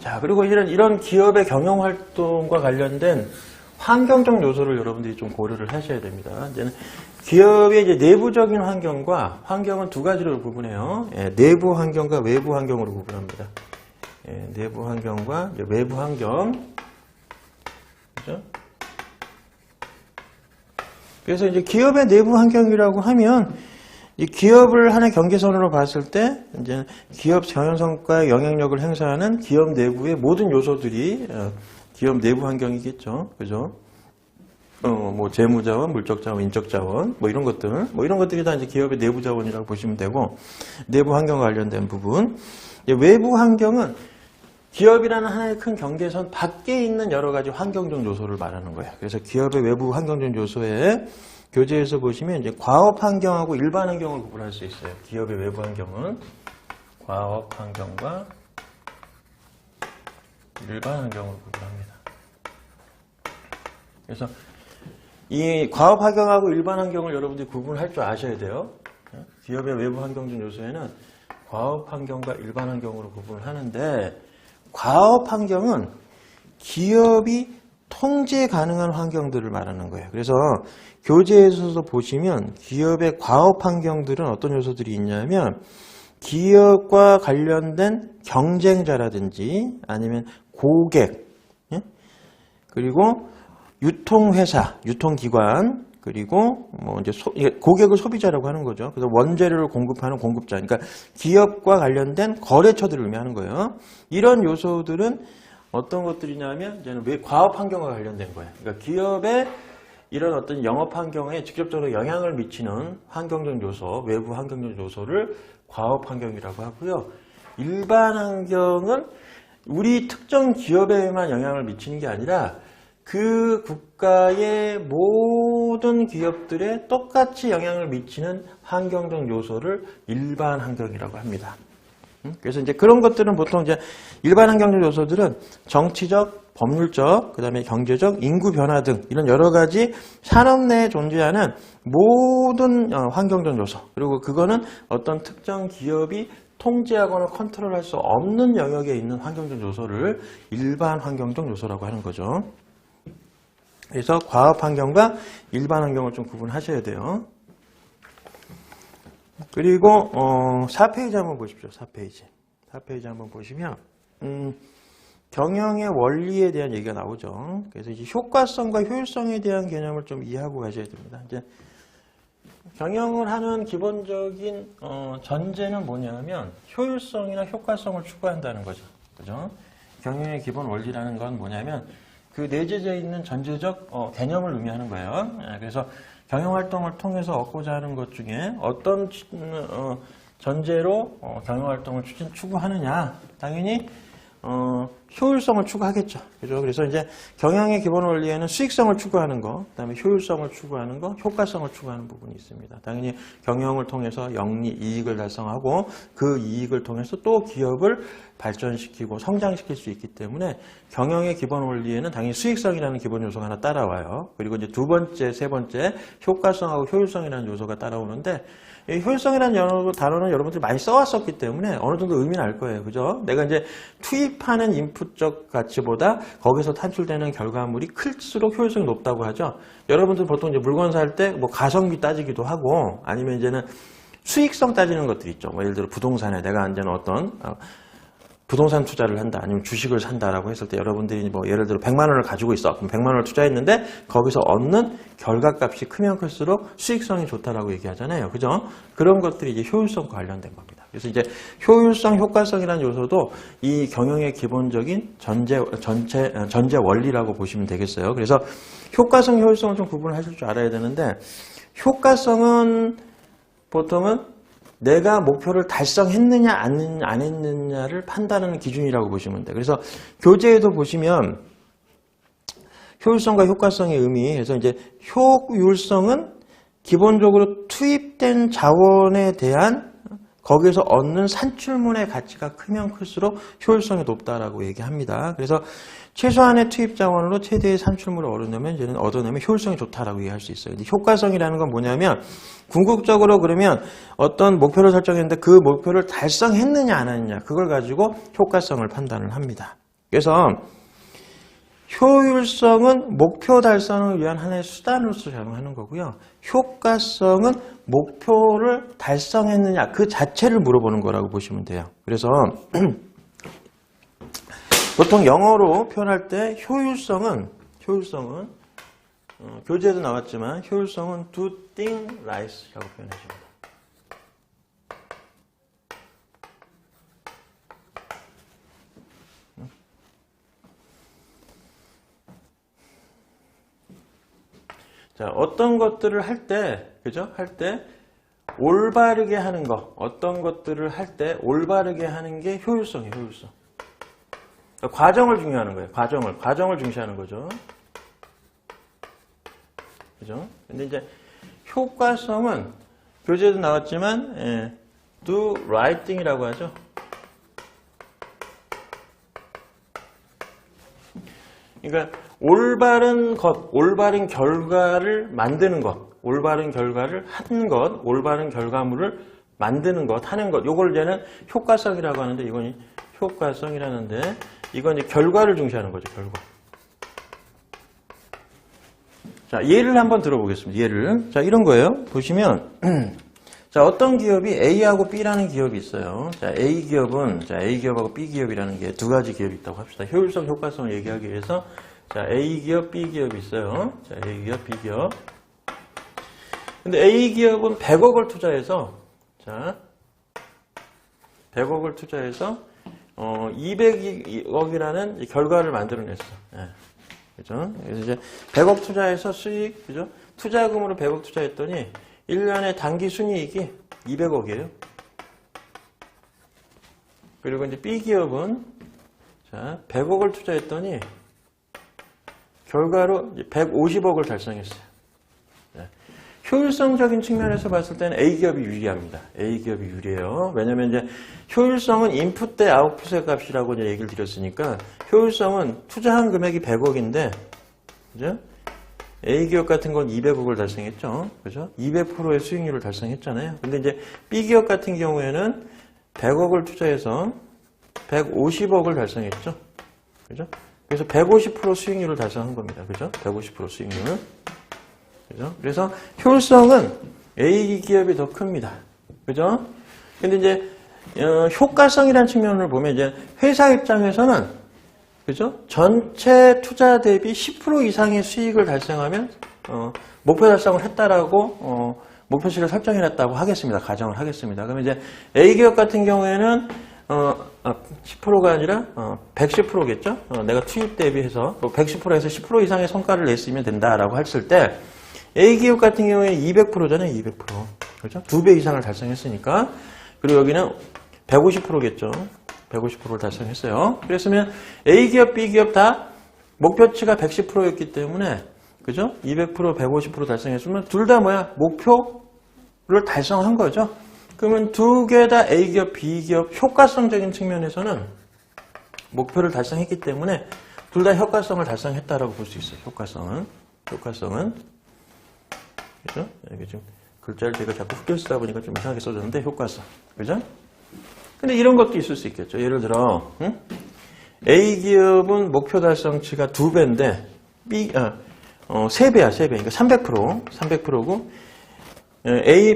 자, 그리고 이런 기업의 경영 활동과 관련된 환경적 요소를 여러분들이 좀 고려를 하셔야 됩니다. 이제는 기업의 이제 내부적인 환경과 환경은 두 가지로 구분해요. 예, 내부 환경과 외부 환경으로 구분합니다. 예, 내부 환경과 이제 외부 환경. 그죠? 그래서 이제 기업의 내부 환경이라고 하면 이 기업을 하나의 경계선으로 봤을 때 이제 기업 경영 성과에 영향력을 행사하는 기업 내부의 모든 요소들이 기업 내부 환경이겠죠. 그죠? 뭐 재무자원, 물적자원, 인적자원, 뭐 이런 것들이 다 이제 기업의 내부 자원이라고 보시면 되고, 내부 환경과 관련된 부분. 외부 환경은 기업이라는 하나의 큰 경계선 밖에 있는 여러 가지 환경적 요소를 말하는 거예요. 그래서 기업의 외부 환경적 요소에 교재에서 보시면 이제 과업 환경하고 일반 환경을 구분할 수 있어요. 기업의 외부 환경은 과업 환경과 일반 환경으로 구분합니다. 그래서 이 과업 환경하고 일반 환경을 여러분들이 구분할 줄 아셔야 돼요. 기업의 외부 환경적 요소에는 과업 환경과 일반 환경으로 구분을 하는데, 과업 환경은 기업이 통제 가능한 환경들을 말하는 거예요. 그래서 교재에서도 보시면 기업의 과업 환경들은 어떤 요소들이 있냐면, 기업과 관련된 경쟁자라든지 아니면 고객, 그리고 유통회사, 유통기관, 그리고 뭐 이제 고객을 소비자라고 하는 거죠. 그래서 원재료를 공급하는 공급자, 그러니까 기업과 관련된 거래처들을 의미하는 거예요. 이런 요소들은 어떤 것들이냐면 이제는 왜 과업 환경과 관련된 거예요. 그러니까 기업의 이런 어떤 영업 환경에 직접적으로 영향을 미치는 환경적 요소, 외부 환경적 요소를 과업 환경이라고 하고요. 일반 환경은 우리 특정 기업에만 영향을 미치는 게 아니라 그 국가의 모든 기업들에 똑같이 영향을 미치는 환경적 요소를 일반 환경이라고 합니다. 그래서 이제 그런 것들은 보통 이제 일반 환경적 요소들은 정치적, 법률적, 그 다음에 경제적, 인구 변화 등 이런 여러 가지 산업 내에 존재하는 모든 환경적 요소, 그리고 그거는 어떤 특정 기업이 통제하거나 컨트롤할 수 없는 영역에 있는 환경적 요소를 일반 환경적 요소라고 하는 거죠. 그래서 과업 환경과 일반 환경을 좀 구분하셔야 돼요. 그리고 4페이지 한번 보십시오. 4페이지 한번 보시면 경영의 원리에 대한 얘기가 나오죠. 그래서 이제 효과성과 효율성에 대한 개념을 좀 이해하고 가셔야 됩니다. 이제 경영을 하는 기본적인 전제는 뭐냐면 효율성이나 효과성을 추구한다는 거죠. 그죠? 경영의 기본 원리라는 건 뭐냐면 그 내재되어 있는 전제적 개념을 의미하는 거예요. 그래서 경영활동을 통해서 얻고자 하는 것 중에 어떤 전제로 경영활동을 추구하느냐, 당연히 효율성을 추구하겠죠. 그죠? 그래서 이제 경영의 기본 원리에는 수익성을 추구하는 거, 그다음에 효율성을 추구하는 거, 효과성을 추구하는 부분이 있습니다. 당연히 경영을 통해서 영리, 이익을 달성하고 그 이익을 통해서 또 기업을 발전시키고 성장시킬 수 있기 때문에 경영의 기본 원리에는 당연히 수익성이라는 기본 요소가 하나 따라와요. 그리고 이제 두 번째, 세 번째 효과성하고 효율성이라는 요소가 따라오는데, 이 효율성이라는 단어는 여러분들이 많이 써왔었기 때문에 어느 정도 의미는 알 거예요. 그죠? 내가 이제 투입하는 인풋적 가치보다 거기서 탄출되는 결과물이 클수록 효율성이 높다고 하죠. 여러분들 보통 이제 물건 살 때 뭐 가성비 따지기도 하고, 아니면 이제는 수익성 따지는 것들이 있죠. 뭐 예를 들어 부동산에 내가 이제는 어떤 부동산 투자를 한다, 아니면 주식을 산다라고 했을 때 여러분들이 뭐 예를 들어 100만 원을 가지고 있어. 그럼 100만 원을 투자했는데 거기서 얻는 결과값이 크면 클수록 수익성이 좋다라고 얘기하잖아요. 그죠? 그런 것들이 이제 효율성과 관련된 겁니다. 그래서 이제 효율성, 효과성이라는 요소도 이 경영의 기본적인 전제 원리라고 보시면 되겠어요. 그래서 효과성, 효율성을 좀 구분하실 줄 알아야 되는데, 효과성은 보통은 내가 목표를 달성했느냐 안 했느냐를 판단하는 기준이라고 보시면 돼요. 그래서 교재에도 보시면 효율성과 효과성의 의미에서 이제 효율성은 기본적으로 투입된 자원에 대한 거기에서 얻는 산출물의 가치가 크면 클수록 효율성이 높다라고 얘기합니다. 그래서 최소한의 투입 자원으로 최대의 산출물을 얻어내면 효율성이 좋다라고 얘기할 수 있어요. 근데 효과성이라는 건 뭐냐면 궁극적으로 그러면 어떤 목표를 설정했는데 그 목표를 달성했느냐 안 했느냐, 그걸 가지고 효과성을 판단을 합니다. 그래서 효율성은 목표 달성을 위한 하나의 수단으로서 작용하는 거고요. 효과성은 목표를 달성했느냐 그 자체를 물어보는 거라고 보시면 돼요. 그래서 보통 영어로 표현할 때 효율성은 교재에도 나왔지만 효율성은 do things right라고 표현하십니다. 자, 어떤 것들을 할 때, 그죠? 할 때 올바르게 하는 거, 어떤 것들을 할 때 올바르게 하는 게 효율성이에요, 효율성. 그러니까 과정을 중요하는 거예요, 과정을 중시하는 거죠. 그죠? 근데 이제 효과성은 교재에도 나왔지만, do right thing이라고 하죠. 그러니까 올바른 것, 올바른 결과를 만드는 것, 올바른 결과를 하는 것, 올바른 결과물을 만드는 것, 하는 것. 요걸 이제는 효과성이라고 하는데 이건 효과성이라는데 이건 이제 결과를 중시하는 거죠, 결과. 자, 예를 한번 들어보겠습니다. 예를. 자, 이런 거예요. 보시면 자, 어떤 기업이 A하고 B라는 기업이 있어요. 자, A 기업하고 B 기업이라는 게 두 가지 기업이 있다고 합시다. 효율성, 효과성을 얘기하기 위해서 자, A 기업, B 기업이 있어요. 자, A 기업, B 기업. 근데 A 기업은 100억을 투자해서 자, 100억을 투자해서 200억이라는 결과를 만들어냈어. 네. 그죠? 그래서 이제 100억 투자해서 수익, 그죠? 투자금으로 100억 투자했더니 1년에 단기 순이익이 200억이에요. 그리고 이제 B 기업은 자, 100억을 투자했더니 결과로 150억을 달성했어요. 네. 효율성적인 측면에서 봤을 때는 A 기업이 유리합니다. A 기업이 유리해요. 왜냐면 이제 효율성은 인풋 대 아웃풋의 값이라고 이제 얘기를 드렸으니까 효율성은 투자한 금액이 100억인데, 그죠? A 기업 같은 건 200억을 달성했죠. 그죠? 200%의 수익률을 달성했잖아요. 근데 이제 B 기업 같은 경우에는 100억을 투자해서 150억을 달성했죠. 그죠? 그래서 150% 수익률을 달성한 겁니다. 그죠? 150% 수익률. 그죠? 그래서 효율성은 A 기업이 더 큽니다. 그죠? 근데 이제 효과성이라는 측면을 보면 이제 회사 입장에서는 그죠? 전체 투자 대비 10% 이상의 수익을 달성하면 목표 달성을 했다라고 목표치를 설정해놨다고 하겠습니다. 가정을 하겠습니다. 그러면 이제 A 기업 같은 경우에는 10%가 아니라 110%겠죠? 내가 투입 대비해서 110%에서 10% 이상의 성과를 냈으면 된다라고 했을 때 A 기업 같은 경우에 200%잖아요. 200%. 그렇죠? 2배 이상을 달성했으니까. 그리고 여기는 150%겠죠. 150%를 달성했어요. 그랬으면 A 기업, B 기업 다 목표치가 110%였기 때문에 그죠? 200%, 150% 달성했으면 둘 다 뭐야? 목표를 달성한 거죠. 그러면 두 개 다 A 기업, B 기업 효과성적인 측면에서는 목표를 달성했기 때문에 둘 다 효과성을 달성했다라고 볼 수 있어요. 효과성은. 그죠? 여기 지금 글자를 제가 자꾸 흑겨 쓰다 보니까 좀 이상하게 써졌는데 효과성. 그죠? 근데 이런 것도 있을 수 있겠죠. 예를 들어 A 기업은 목표 달성치가 2배인데 B 3배야. 그러니까 300%고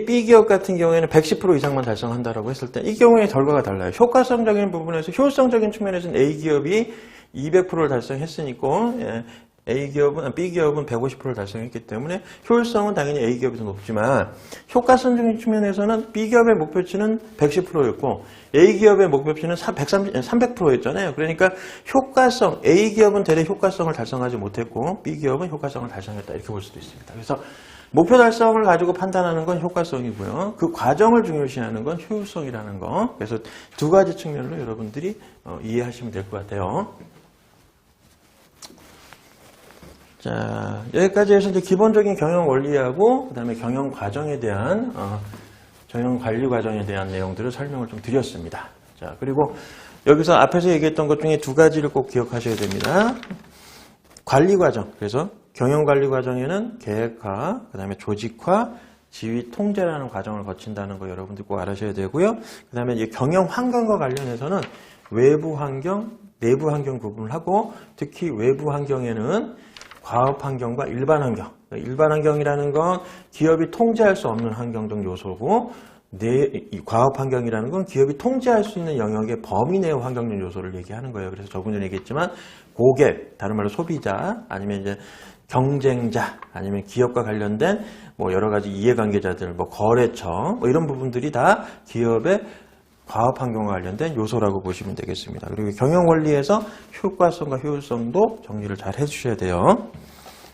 B 기업 같은 경우에는 110% 이상만 달성한다라고 했을 때 이 경우에 결과가 달라요. 효과성적인 부분에서 효율성적인 측면에서는 A 기업이 200%를 달성했으니까 B 기업은 150%를 달성했기 때문에 효율성은 당연히 A 기업이 더 높지만 효과성적인 측면에서는 B 기업의 목표치는 110%였고 A 기업의 목표치는 300%였잖아요. 그러니까 효과성, A 기업은 대략 효과성을 달성하지 못했고 B 기업은 효과성을 달성했다 이렇게 볼 수도 있습니다. 그래서 목표 달성을 가지고 판단하는 건 효과성이고요. 그 과정을 중요시하는 건 효율성이라는 거. 그래서 두 가지 측면으로 여러분들이 이해하시면 될 것 같아요. 자, 여기까지 해서 이제 기본적인 경영 원리하고 그다음에 경영 과정에 대한 경영 관리 과정에 대한 내용들을 설명을 좀 드렸습니다. 자, 그리고 여기서 앞에서 얘기했던 것 중에 두 가지를 꼭 기억하셔야 됩니다. 관리 과정. 그래서 경영 관리 과정에는 계획화, 그다음에 조직화, 지휘 통제라는 과정을 거친다는 거 여러분들 꼭 알아셔야 되고요. 그다음에 이제 경영 환경과 관련해서는 외부 환경, 내부 환경 구분을 하고 특히 외부 환경에는 과업 환경과 일반 환경. 일반 환경이라는 건 기업이 통제할 수 없는 환경적 요소고 과업 환경이라는 건 기업이 통제할 수 있는 영역의 범위 내의 환경적 요소를 얘기하는 거예요. 그래서 조금 전에 얘기했지만 고객, 다른 말로 소비자, 아니면 이제 경쟁자, 아니면 기업과 관련된 뭐 여러 가지 이해관계자들, 뭐 거래처, 뭐 이런 부분들이 다 기업의 과업 환경과 관련된 요소라고 보시면 되겠습니다. 그리고 경영 원리에서 효과성과 효율성도 정리를 잘 해주셔야 돼요.